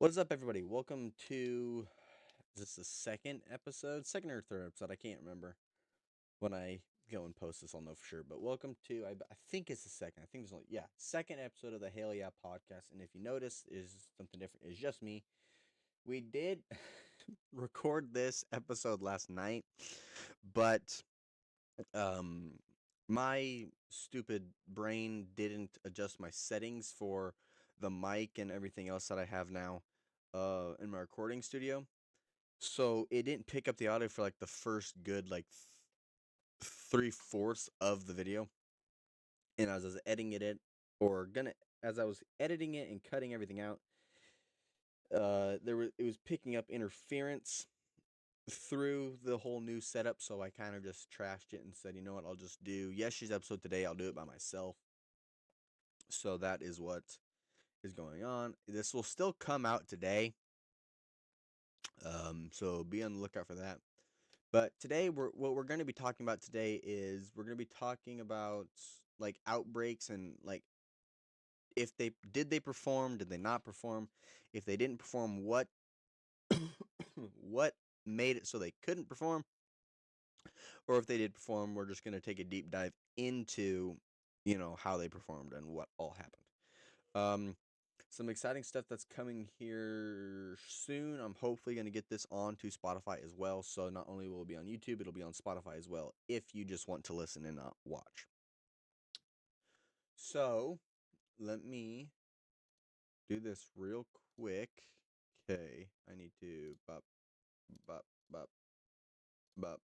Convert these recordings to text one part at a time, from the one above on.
What is up, everybody? Welcome to is this the second or third episode? I can't remember. When I go and post this, I'll know for sure. But welcome to I think it's the second. I think there's only second episode of the Hell Yeah podcast. And if you notice, is something different. It's just me. We did record this episode last night, but um, my stupid brain didn't adjust my settings for the mic and everything else that I have now in my recording studio. So it didn't pick up the audio for like the first good like 3/4 of the video. And as I was editing it or gonna as I was editing it and cutting everything out, it was picking up interference through the whole new setup, so I kind of just trashed it and said, you know what, I'll just do yesterday's episode today. I'll do it by myself. So that is what is going on. This will still come out today. So be on the lookout for that. But today, what we're going to be talking about today is we're going to be talking about like outbreaks and like if they perform, did they not perform? If they didn't perform, what what made it so they couldn't perform? Or if they did perform, we're just going to take a deep dive into how they performed and what all happened. Some exciting stuff that's coming here soon. I'm hopefully going to get this onto Spotify as well. So not only will it be on YouTube, it'll be on Spotify as well if you just want to listen and not watch. So let me do this real quick. Okay, I need to bop, bop, bop, bop.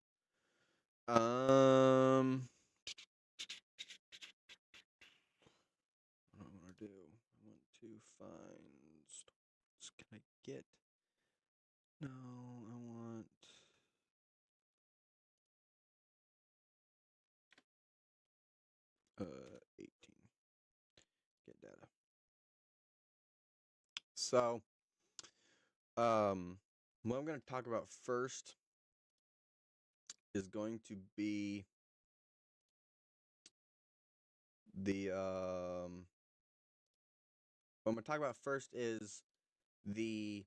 What do I want to do? I want to find stores. Can I get? No, I want 18. Get data. So, what I'm going to talk about first is going to be the what I'm going to talk about first is the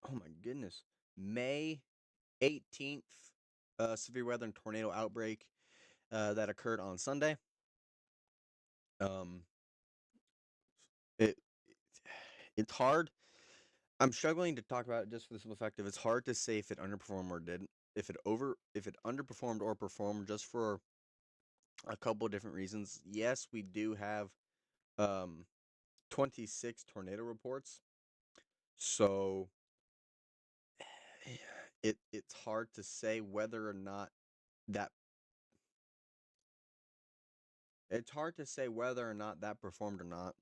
oh my goodness, May 18th severe weather and tornado outbreak that occurred on Sunday. Um, it it's hard. I'm struggling to talk about it just for the simple fact of it's hard to say if it underperformed or didn't. If it underperformed or performed just for a couple of different reasons. Yes, we do have um 26 tornado reports. So it's hard to say whether or not that performed or not.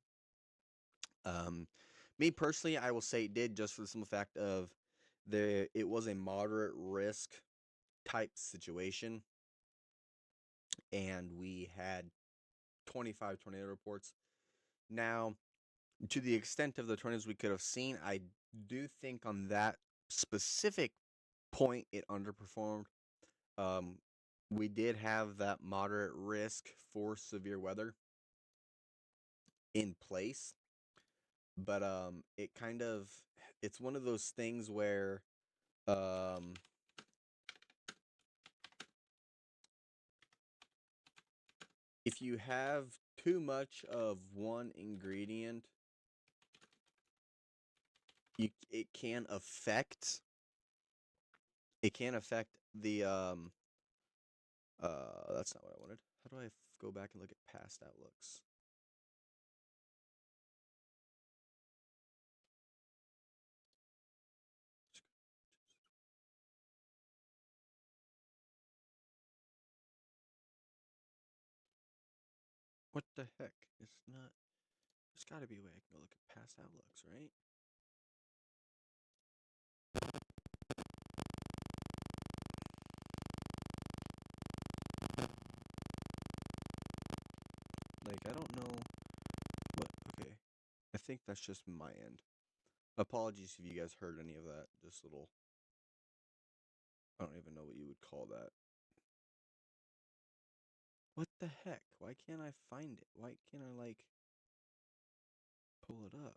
Me personally, I will say it did just for the simple fact of it was a moderate risk type situation, and we had 25 tornado reports. Now, to the extent of the tornadoes we could have seen, I do think on that specific point it underperformed. Um, we did have that moderate risk for severe weather in place, but it's one of those things where um if you have too much of one ingredient, you it can affect the that's not what I wanted. How do I go back and look at past outlooks? What the heck? It's not. There's got to be a way I can go look at past outlooks, right? Like, I don't know what. Okay. I think that's just my end. Apologies if you guys heard any of that. Just little. I don't even know what you would call that. What the heck? Why can't I find it? Why can't I, like, pull it up?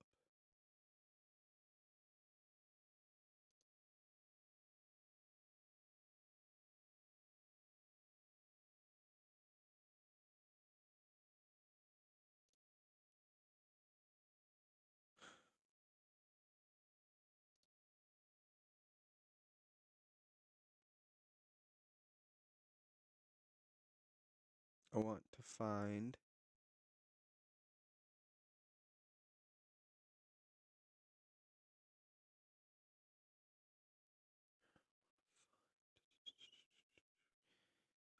I want to find.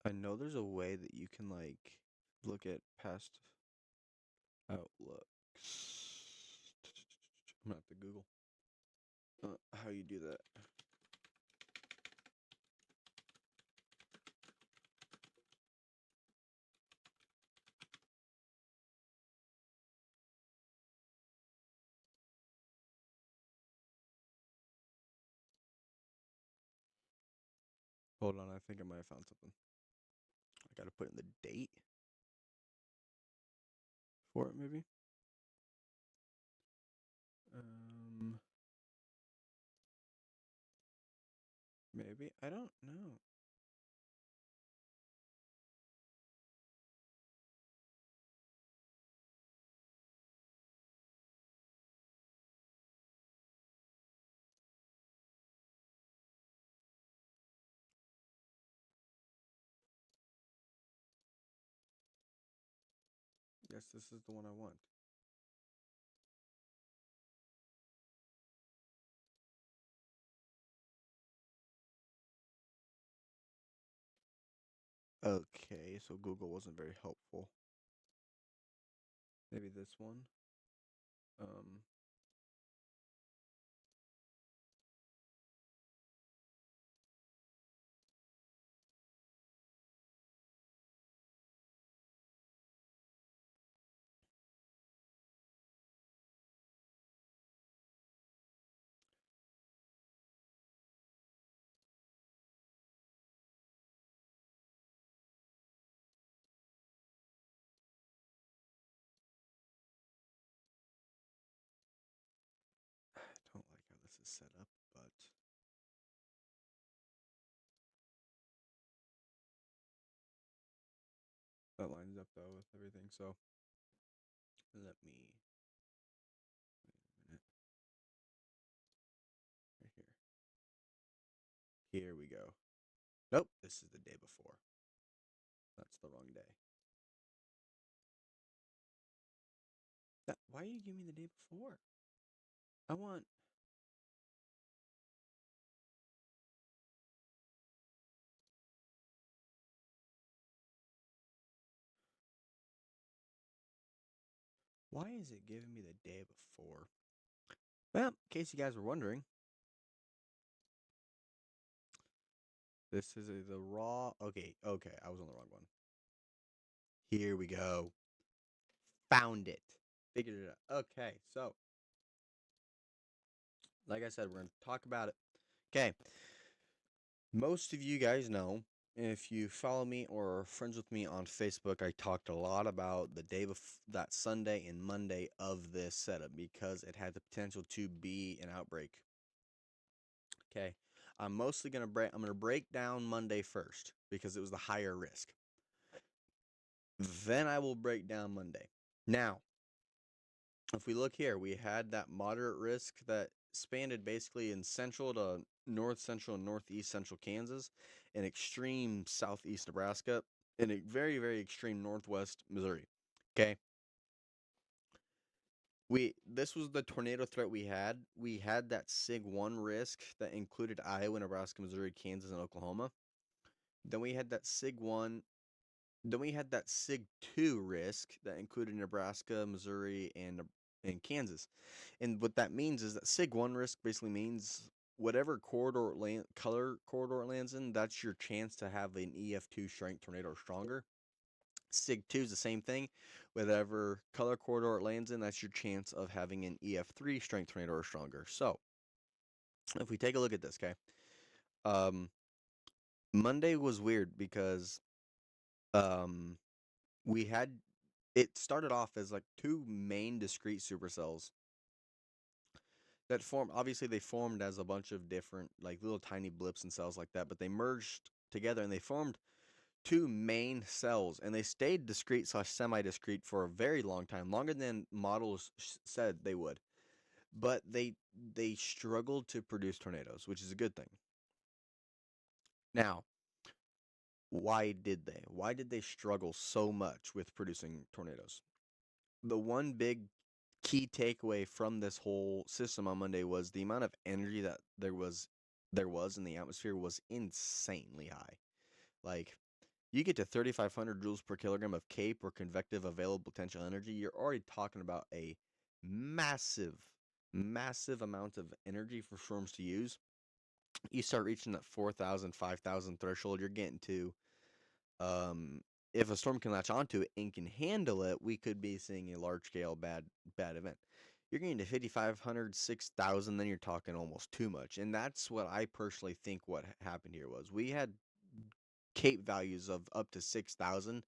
I know there's a way that you can like look at past outlooks. I'm gonna have to Google how you do that. Hold on, I think I might have found something. I gotta put in the date for it, maybe. Maybe, I don't know. Yes, this is the one I want. Okay, so Google wasn't very helpful. Maybe this one. Um, I don't like how this is set up, but that lines up though with everything. So let me wait a minute. Right here. Here we go. Nope, this is the day before. That's the wrong day. Why are you giving me the day before? I want. Why is it giving me the day before? Well, in case you guys were wondering, this is the raw. Okay, I was on the wrong one. Here we go. Found it. Figured it out. Okay, so like I said, we're gonna talk about it. Okay, most of you guys know, if you follow me or are friends with me on Facebook, I talked a lot about the day before that Sunday and Monday of this setup because it had the potential to be an outbreak. Okay, I'm mostly gonna break down Monday first because it was the higher risk. Then I will break down Monday. Now, if we look here, we had that moderate risk that spanned basically in central to north central and northeast central Kansas, and extreme southeast Nebraska, and a very, very extreme northwest Missouri. Okay. This was the tornado threat we had. We had that SIG 1 risk that included Iowa, Nebraska, Missouri, Kansas, and Oklahoma. Then we had that SIG 1. Then we had that SIG 2 risk that included Nebraska, Missouri, and Kansas. And what that means is that SIG 1 risk basically means whatever color corridor it lands in, that's your chance to have an EF2 strength tornado or stronger. SIG 2 is the same thing. Whatever color corridor it lands in, that's your chance of having an EF3 strength tornado or stronger. So, if we take a look at this, okay, Monday was weird because um, we had it started off as like two main discrete supercells that formed. Obviously, they formed as a bunch of different, like little tiny blips and cells like that, but they merged together and they formed two main cells, and they stayed discrete slash semi-discrete for a very long time, longer than models said they would. But they struggled to produce tornadoes, which is a good thing. Now, Why did they? Why did they struggle so much with producing tornadoes? The one big key takeaway from this whole system on Monday was the amount of energy that there was in the atmosphere was insanely high. Like, you get to 3,500 joules per kilogram of CAPE or convective available potential energy, you're already talking about a massive, massive amount of energy for storms to use. You start reaching that 4,000, 5,000 threshold, you're getting to, um, if a storm can latch onto it and can handle it, we could be seeing a large scale bad event. You're getting to 5,500, 6,000, then you're talking almost too much. And that's what I personally think what happened here was we had CAPE values of up to 6,000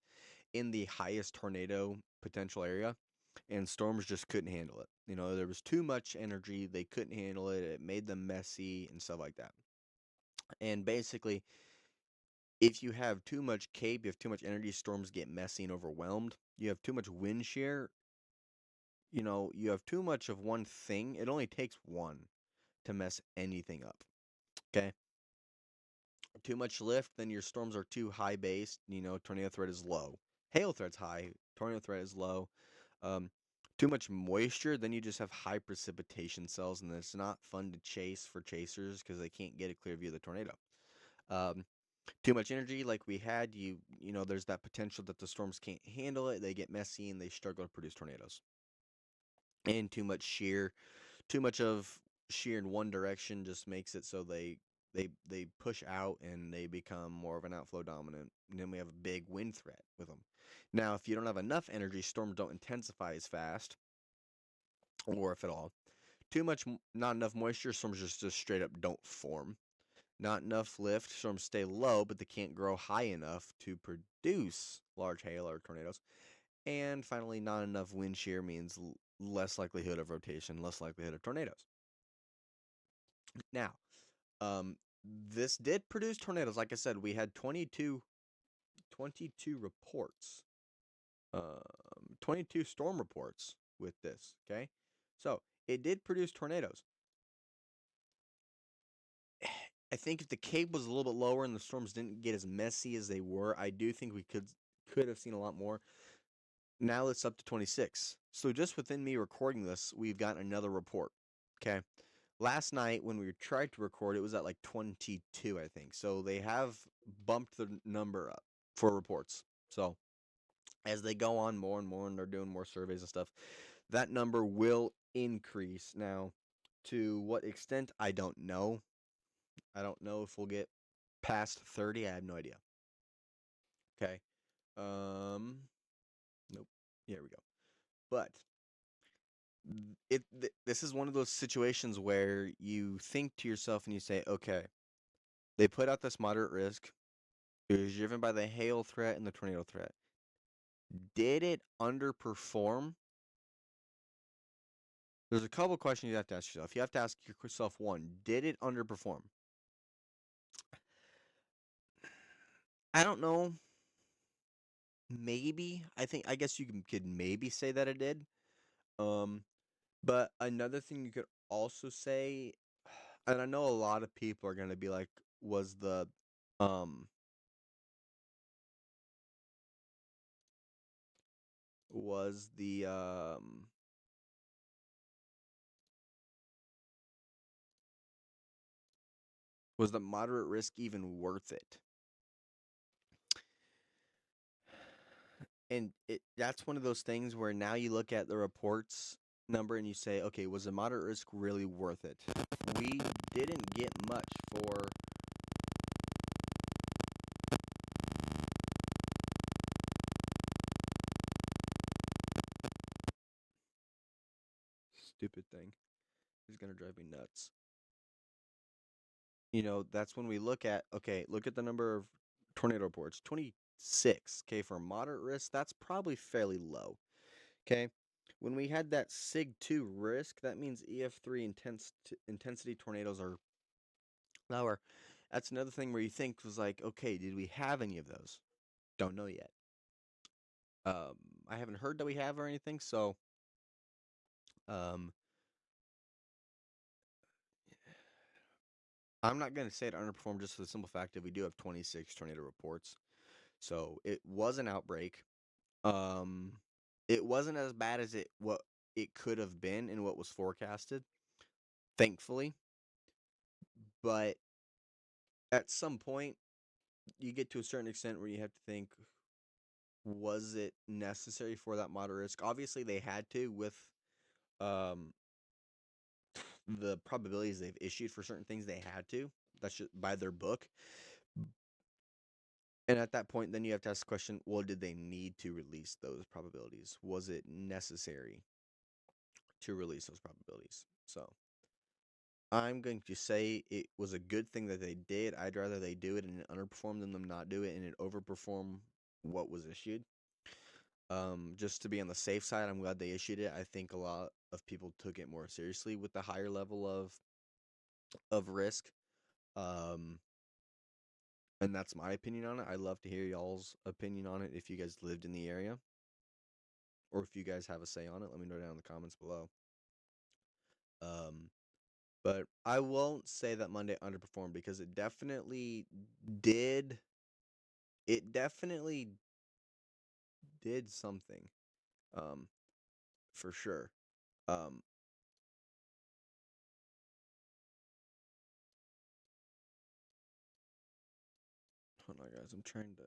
in the highest tornado potential area, and storms just couldn't handle it. There was too much energy, they couldn't handle it, it made them messy and stuff like that. And basically, if you have too much CAPE, you have too much energy, storms get messy and overwhelmed. You have too much wind shear, you have too much of one thing. It only takes one to mess anything up. Okay? Too much lift, then your storms are too high based, tornado threat is low. Hail threat's high, tornado threat is low. Um, Too much moisture, then you just have high precipitation cells, and it's not fun to chase for chasers because they can't get a clear view of the tornado. Um, Too much energy, like we had, there's that potential that the storms can't handle it. They get messy and they struggle to produce tornadoes. And too much of shear in one direction just makes it so they push out and they become more of an outflow dominant. And then we have a big wind threat with them. Now, if you don't have enough energy, storms don't intensify as fast, or if at all. Not enough moisture, storms just straight up don't form. Not enough lift, storms stay low, but they can't grow high enough to produce large hail or tornadoes. And finally, not enough wind shear means less likelihood of rotation, less likelihood of tornadoes. Now, um, this did produce tornadoes. Like I said, we had 22 reports, 22 storm reports with this. Okay, so it did produce tornadoes. I think if the CAPE was a little bit lower and the storms didn't get as messy as they were, I do think we could have seen a lot more. Now it's up to 26. So just within me recording this, we've got another report. Okay. Last night when we tried to record, it was at like 22, I think. So they have bumped the number up for reports. So as they go on more and more and they're doing more surveys and stuff, that number will increase. Now, to what extent, I don't know. I don't know if we'll get past 30. I have no idea. Okay. Nope. Here we go. But this is one of those situations where you think to yourself and you say, okay, they put out this moderate risk. It was driven by the hail threat and the tornado threat. Did it underperform? There's a couple questions you have to ask yourself. You have to ask yourself one, did it underperform? I don't know. Maybe. I guess you could maybe say that it did. But another thing you could also say, and I know a lot of people are gonna be like, um was the moderate risk even worth it? And that's one of those things where now you look at the reports number and you say, okay, was the moderate risk really worth it? We didn't get much for stupid thing. It's gonna drive me nuts. That's when we look at, okay, look at the number of tornado reports. 26. Okay, for moderate risk, that's probably fairly low. Okay. When we had that SIG2 risk, that means EF3 intensity tornadoes are lower. That's another thing where you think was like, okay, did we have any of those? Don't know yet. I haven't heard that we have or anything, so um, I'm not going to say it underperformed just for the simple fact that we do have 26 tornado reports. So it was an outbreak. Um, it wasn't as bad as what it could have been and what was forecasted, thankfully. But at some point, you get to a certain extent where you have to think, was it necessary for that moderate risk? Obviously, they had to with um, the probabilities they've issued for certain things. They had to. That's just by their book. And at that point, then you have to ask the question, well, did they need to release those probabilities? Was it necessary to release those probabilities? So I'm going to say it was a good thing that they did. I'd rather they do it and it underperform than them not do it and it overperform what was issued. Just to be on the safe side, I'm glad they issued it. I think a lot of people took it more seriously with the higher level of risk. Um, and that's my opinion on it. I'd love to hear y'all's opinion on it if you guys lived in the area. Or if you guys have a say on it, let me know down in the comments below. Um, but I won't say that Monday underperformed because it definitely did. It definitely did something, um, for sure. Um, hold on, guys. I'm trying to.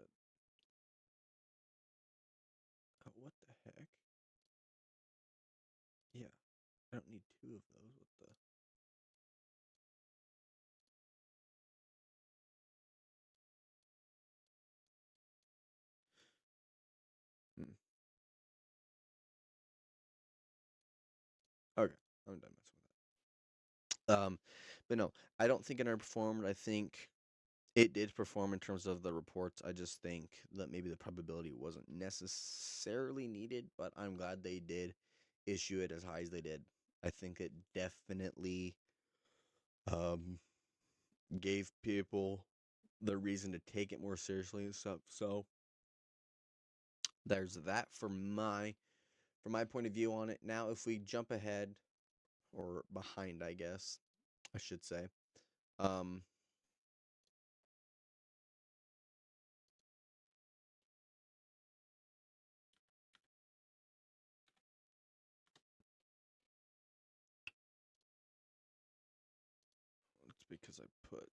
What the heck? Yeah, I don't need two of those. What the? Hmm. Okay, I'm done messing with that. But no, I don't think it underperformed. I think it did perform in terms of the reports. I just think that maybe the probability wasn't necessarily needed, but I'm glad they did issue it as high as they did. I think it definitely um, gave people the reason to take it more seriously and stuff. So there's that from my point of view on it. Now, if we jump ahead or behind, I guess I should say. Um, it's because I put.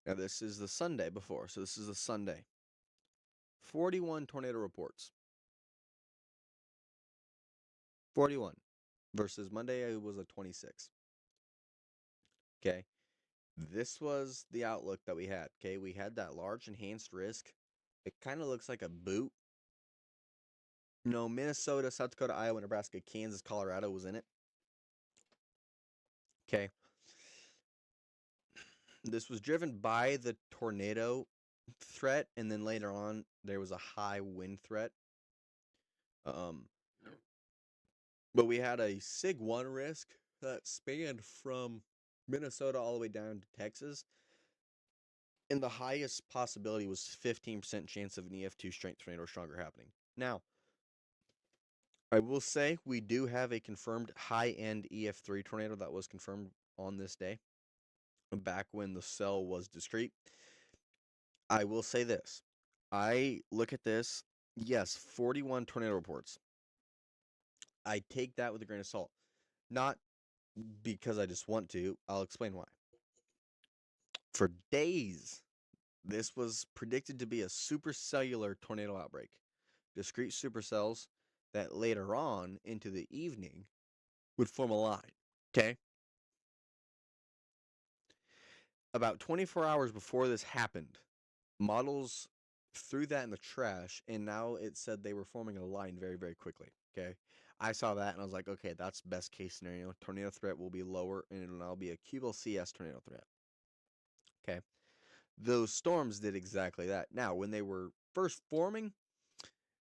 Now, this is the Sunday before, so this is the Sunday. 41 tornado reports. 41 versus Monday it was a 26. Okay. This was the outlook that we had. Okay. We had that large enhanced risk. It kind of looks like a boot. No, Minnesota, South Dakota, Iowa, Nebraska, Kansas, Colorado was in it. Okay. This was driven by the tornado threat, and then later on there was a high wind threat. Um, but we had a Sig 1 risk that spanned from Minnesota all the way down to Texas. And the highest possibility was 15% chance of an EF2 strength tornado or stronger happening. Now, I will say we do have a confirmed high-end EF3 tornado that was confirmed on this day, back when the cell was discrete. I will say this. I look at this, yes, 41 tornado reports. I take that with a grain of salt. Not because I just want to. I'll explain why. For days, this was predicted to be a supercellular tornado outbreak. Discrete supercells that later on into the evening would form a line. Okay? About 24 hours before this happened, models threw that in the trash, and now it said they were forming a line very, very quickly. Okay? I saw that and I was like, okay, that's best case scenario. Tornado threat will be lower, and it'll now be a Cubal CS tornado threat. Okay? Those storms did exactly that. Now, when they were first forming,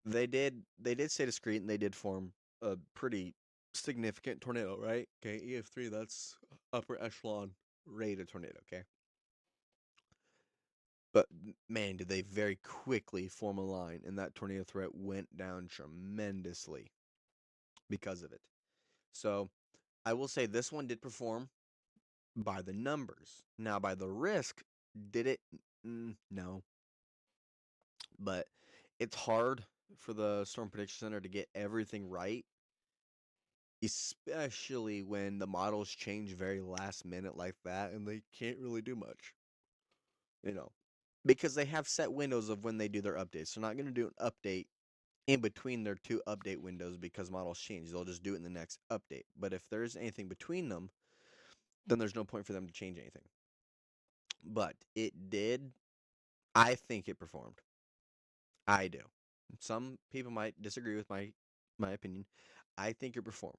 they did stay discreet and they did form a pretty significant tornado, right? Okay, EF3, that's upper echelon rated tornado, okay? But man, did they very quickly form a line, and that tornado threat went down tremendously because of it. So I will say this one did perform by the numbers. Now, by the risk, did it? No. But it's hard for the Storm Prediction Center to get everything right, especially when the models change very last minute like that and they can't really do much. You know, because they have set windows of when they do their updates. They're not going to do an update in between their two update windows because models change. They'll just do it in the next update. But if there's anything between them, then there's no point for them to change anything. But it did. I think it performed. I do. Some people might disagree with my opinion. I think it performed.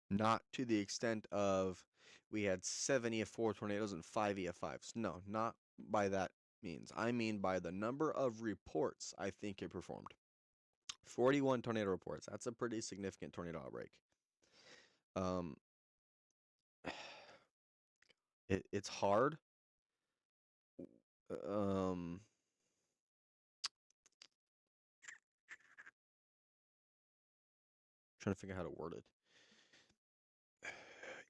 Not to the extent of we had 7 EF4 tornadoes and 5 EF5s. No, not by that means. I mean by the number of reports, I think it performed. 41 tornado reports. That's a pretty significant tornado outbreak. Um, it's hard. Um, trying to figure out how to word it.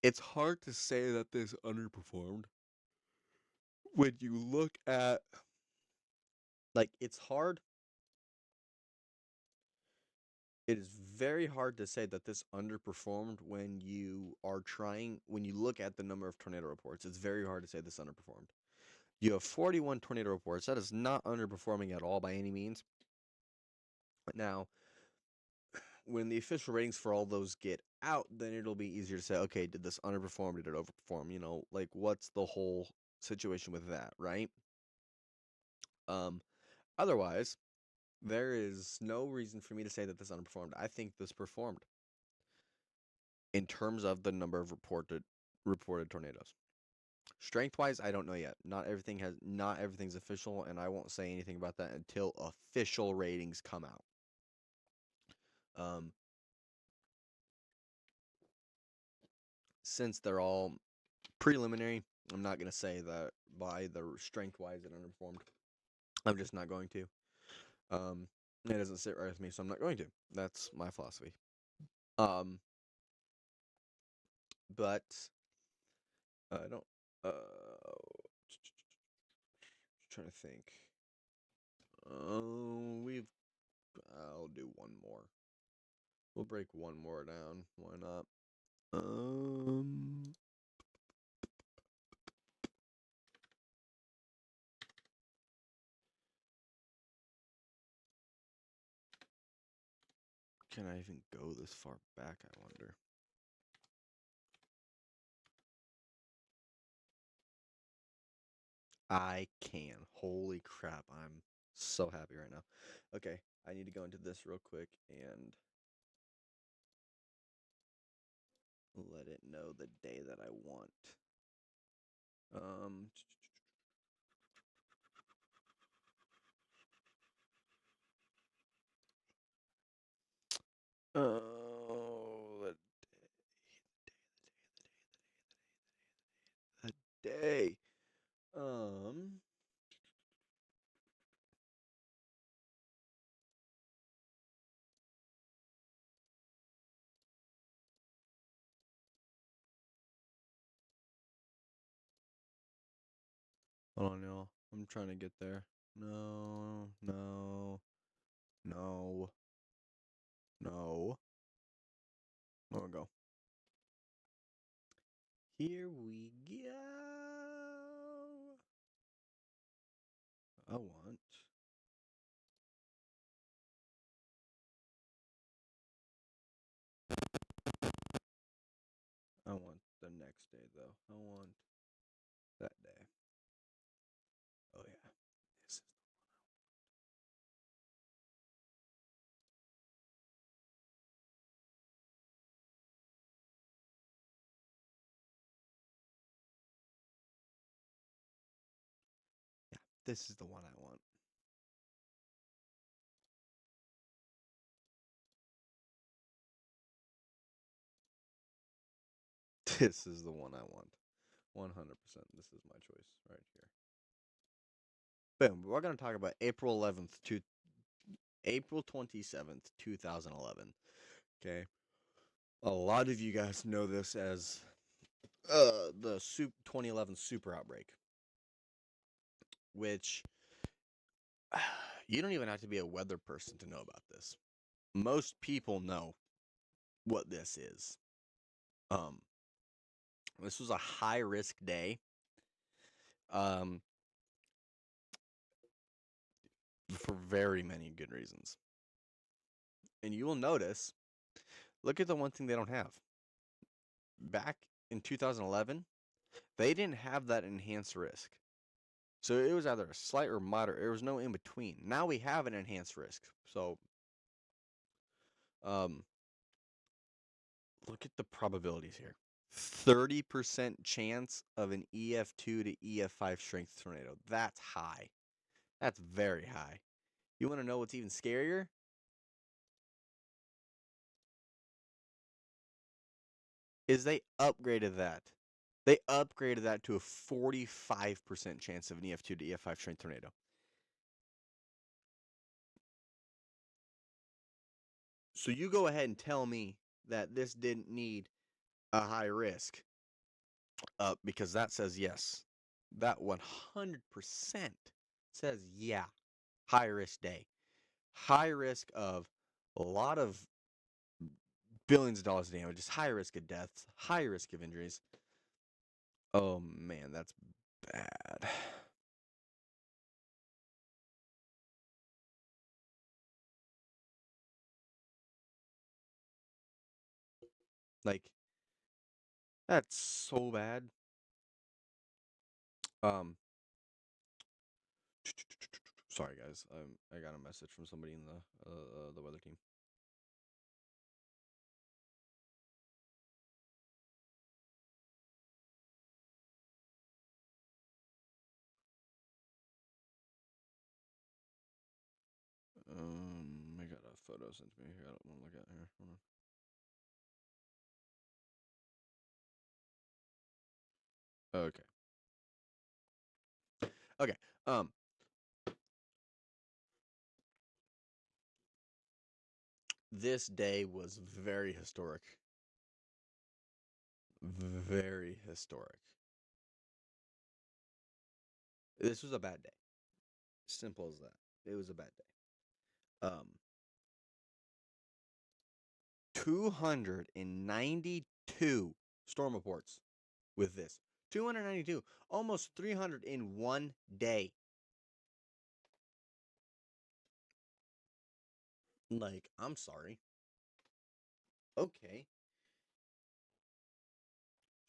It's hard to say that this underperformed when you look at, like, it's hard. It is very hard to say that this underperformed when you look at the number of tornado reports. It's very hard to say this underperformed. You have 41 tornado reports. That is not underperforming at all by any means. Now, when the official ratings for all those get out, then it'll be easier to say, okay, did this underperform? Did it overperform? You know, like, what's the whole situation with that, right? Otherwise, there is no reason for me to say that this underperformed. I think this performed in terms of the number of reported tornadoes. Strength wise, I don't know yet. Not everything's official, and I won't say anything about that until official ratings come out. Since they're all preliminary, I'm not gonna say that by the strength wise it underperformed. I'm just not going to. It doesn't sit right with me, so I'm not going to. That's my philosophy. But I don't. Trying to think. I'll do one more. We'll break one more down. Why not? Can I even go this far back, I wonder? I can. Holy crap, I'm so happy right now. Okay, I need to go into this real quick and let it know the day that I want. The day. Hold on, y'all. I'm trying to get there. No. There we go. Here we go. I want the next day, though. I want that day. Oh, yeah. This is This is the one I want. This is the one I want. 100%. This is my choice right here. Boom. We're going to talk about April 27th, 2011. Okay. A lot of you guys know this as the 2011 super outbreak, which you don't even have to be a weather person to know about this. Most people know what this is. Um, this was a high risk day. Um, for very many good reasons. And you will notice, look at the one thing they don't have. Back in 2011, they didn't have that enhanced risk. So it was either a slight or moderate. There was no in between. Now we have an enhanced risk. So um, look at the probabilities here. 30% chance of an EF2 to EF5 strength tornado. That's high. That's very high. You want to know what's even scarier? Is they upgraded that. They upgraded that to a 45% chance of an EF2 to EF5 strength tornado. So you go ahead and tell me that this didn't need a high risk because that says yes. That 100% says yeah. High risk day. High risk of a lot of billions of dollars of damage. High risk of deaths. High risk of injuries. Oh man, that's bad. Like, that's so bad. Um, sorry guys, I got a message from somebody in the weather team. I got a photo sent to me here. I don't want to look at here. Hold on. Okay. Okay. This day was very historic. Very historic. This was a bad day. Simple as that. It was a bad day. 292 storm reports with this. 292, almost 300 in one day. Like, I'm sorry. Okay.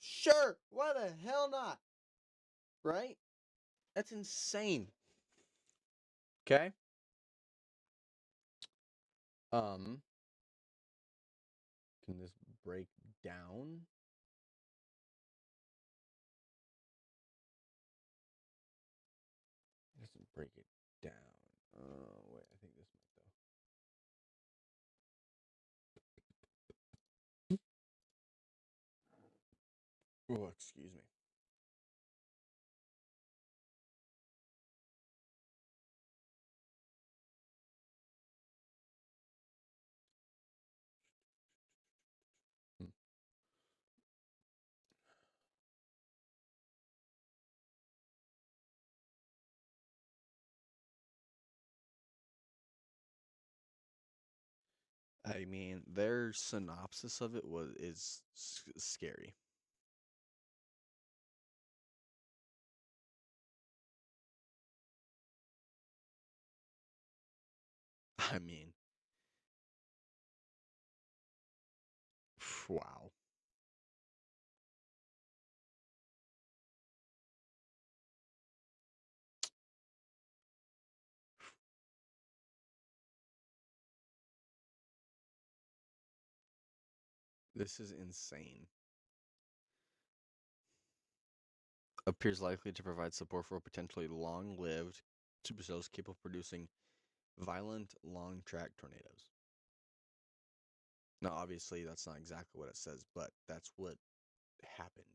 Sure. Why the hell not? Right? That's insane. Okay. Um, can this break down? It doesn't break it down. Wait, I think this might though. Oh, excuse me. Hmm. I mean, their synopsis of it is scary. I mean, wow. This is insane. Appears likely to provide support for potentially long-lived supercells capable of producing violent long-track tornadoes. Now, obviously, that's not exactly what it says, but that's what happened.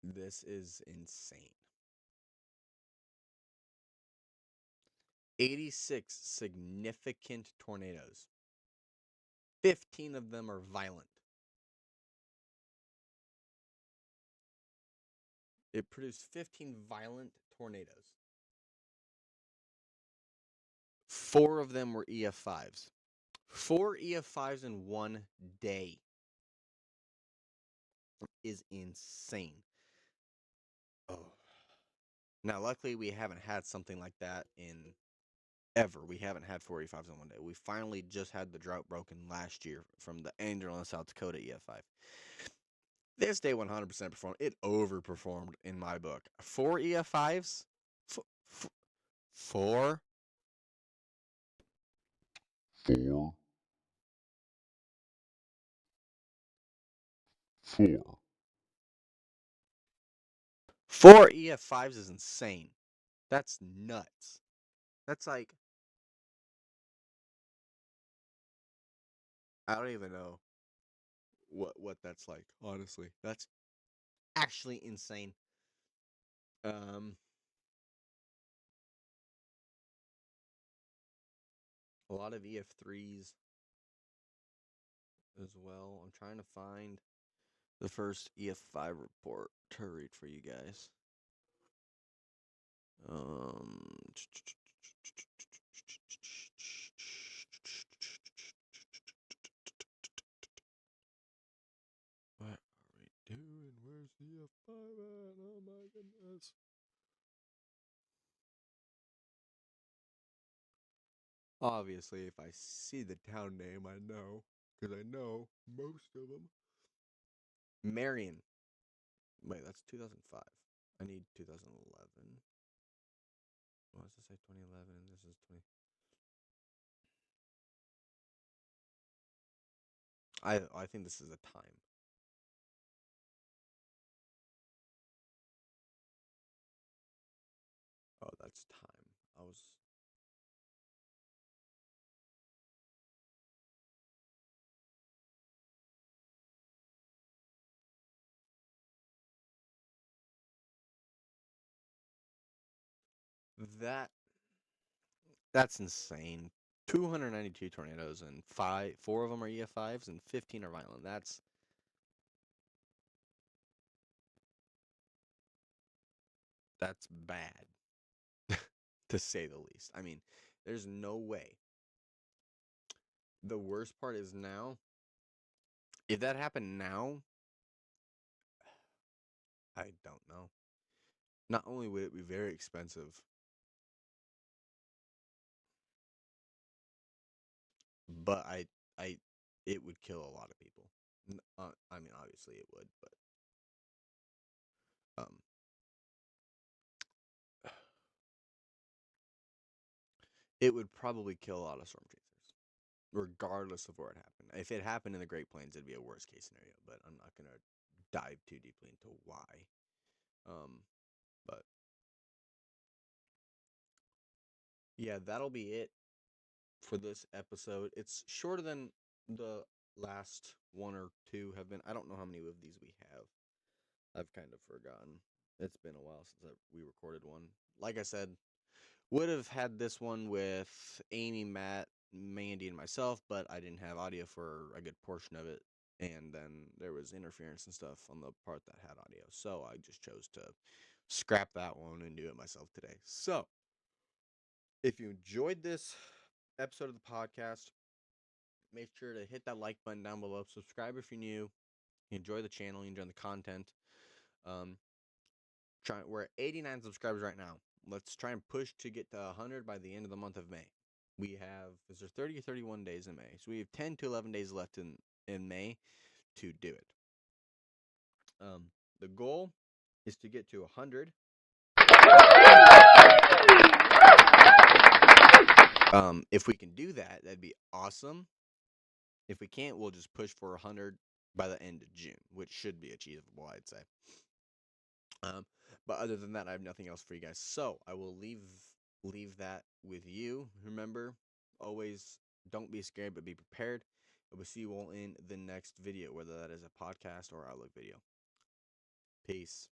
This is insane. 86 significant tornadoes. 15 of them are violent. It produced 15 violent tornadoes. 4 of them were EF5s. 4 EF5s in one day is insane. Oh. Now, luckily, we haven't had something like that in ever. We haven't had 4 EF5s in one day. We finally just had the drought broken last year from the Angel in South Dakota EF5. This day 100% performed. It overperformed in my book. 4 EF5s? 4? 4, 4, 4 EF5s is insane. That's nuts. That's like, I don't even know what that's like, honestly. That's actually insane. A lot of EF3s as well. I'm trying to find the first EF5 report to read for you guys. What are we doing? Where's the EF5 at? Oh my goodness. Obviously, if I see the town name, I know. Because I know most of them. Marion. Wait, that's 2005. I need 2011. What does this say? 2011, and this is 20. I think this is a time. Oh, that's time. I was. That's insane. 292 tornadoes and 4 of them are EF5s and 15 are violent. That's bad, to say the least. I mean, there's no way. The worst part is now, if that happened now, I don't know. Not only would it be very expensive, but it would kill a lot of people. I mean, obviously it would, but um, it would probably kill a lot of storm chasers, regardless of where it happened. If it happened in the Great Plains, it'd be a worst case scenario. But I'm not gonna dive too deeply into why. But yeah, that'll be it for this episode. It's shorter than the last one or two have been. I don't know how many of these we have. I've kind of forgotten. It's been a while since we recorded one. Like I said, would have had this one with Amy, Matt, Mandy, and myself, but I didn't have audio for a good portion of it. And then there was interference and stuff on the part that had audio. So I just chose to scrap that one and do it myself today. So if you enjoyed this episode of the podcast, make sure to hit that like button down below. Subscribe if you're new. You enjoy the channel. You enjoy the content. Um, we're at 89 subscribers right now. Let's try and push to get to 100 by the end of the month of May. We have, is there 30 or 31 days in May? So we have 10 to 11 days left in May to do it. The goal is to get to 100. If we can do that, that'd be awesome. If we can't, we'll just push for 100 by the end of June, which should be achievable, I'd say. But other than that, I have nothing else for you guys. So I will leave that with you. Remember, always don't be scared, but be prepared. I will see you all in the next video, whether that is a podcast or Outlook video. Peace.